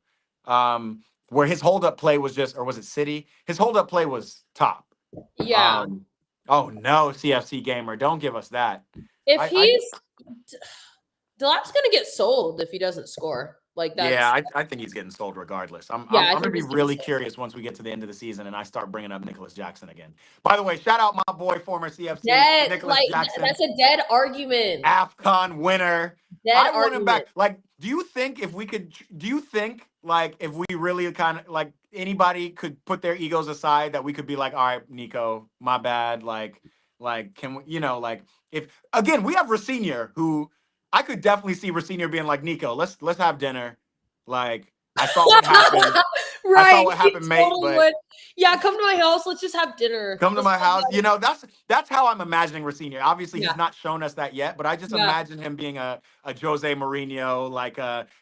where his hold up play was just, or was it City? His hold up play was top. Yeah. Um, oh no, CFC gamer, don't give us that. If I he's Delap's gonna get sold if he doesn't score. Like Yeah, that's I think he's getting sold regardless. yeah. I I'm gonna think be he's getting really sold. curious once we get to the end of the season and I start bringing up Nicholas Jackson again. By the way, shout out my boy, former CFC Dead Nicholas like Jackson, that's a dead argument. AFCON winner. Dead I want him argument. back. Like, do you think if we could? Do you think like if we really kind of like anybody could put their egos aside, that we could be like, all right, Nico, my bad. Like can we, like if again we have Racine, who I could definitely see Racine being like, Nico, let's have dinner. Like I saw what happened. I saw Right. what He happened, mate. totally But would. Yeah, come to my house. Let's just have dinner. come to Let's my talk house. about it. That's how I'm imagining Racine. Obviously, Yeah. he's not shown us that yet, but I just Yeah. imagine him being a Jose Mourinho, like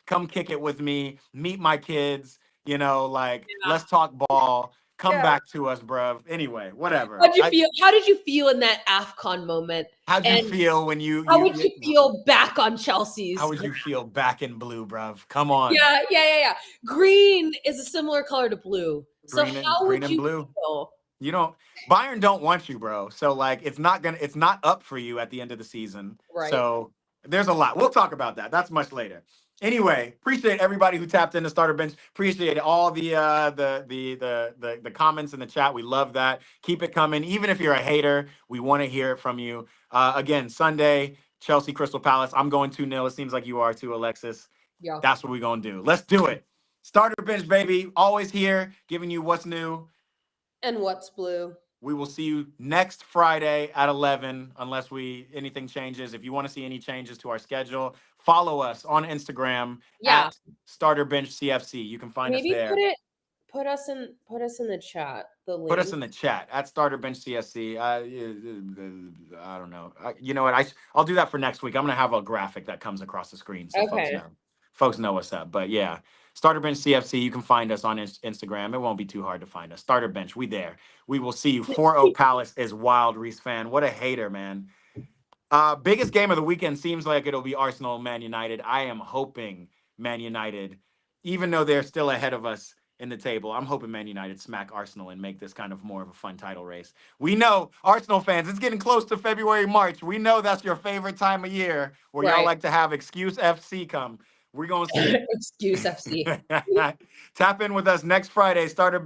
come kick it with me, meet my kids, like Yeah. let's talk ball. Come Yeah. back to us, bruv. Anyway, whatever. How'd you feel? How did you feel in that AFCON moment? How'd you And feel when you how you, would you you feel back on how Chelsea's? would you feel back in blue, bruv? Come on. Yeah. Green is a similar color to blue. So how Green would and you blue. feel? You don't Bayern don't want you, bro. So like it's not up for you at the end of the season. Right. So there's a lot. We'll talk about that. That's much later. Anyway, appreciate everybody who tapped in the starter bench. Appreciate all the comments in the chat. We love that. Keep it coming. Even if you're a hater, we want to hear it from you. Again, Sunday, Chelsea Crystal Palace. I'm going 2-0. It seems like you are too, Alexis. Yeah. That's what we're gonna do. Let's do it. Starter bench, baby. Always here, giving you what's new. And what's blue? We will see you next Friday at 11, unless anything changes. If you want to see any changes to our schedule, follow us on Instagram Yeah. at Starter Bench CFC. You can find us Maybe there. put us in the chat, the Put us link. in the chat at Starter Bench CFC. I don't know. You know what? I'll do that for next week. I'm gonna have a graphic that comes across the screen so Okay. folks know what's up. But yeah, Starter Bench CFC. You can find us on Instagram. It won't be too hard to find us. Starter Bench. We there. We will see you. 4-0 Palace is wild. Reese fan. What a hater, man. Biggest game of the weekend seems like it'll be Arsenal Man United. I am hoping Man United, even though they're still ahead of us in the table, I'm hoping Man United smack Arsenal and make this kind of more of a fun title race. We know, Arsenal fans, it's getting close to February, March. We know that's your favorite time of year where y'all Right. like to have Excuse FC come. We're going to see. Excuse FC. Tap in with us next Friday. Starter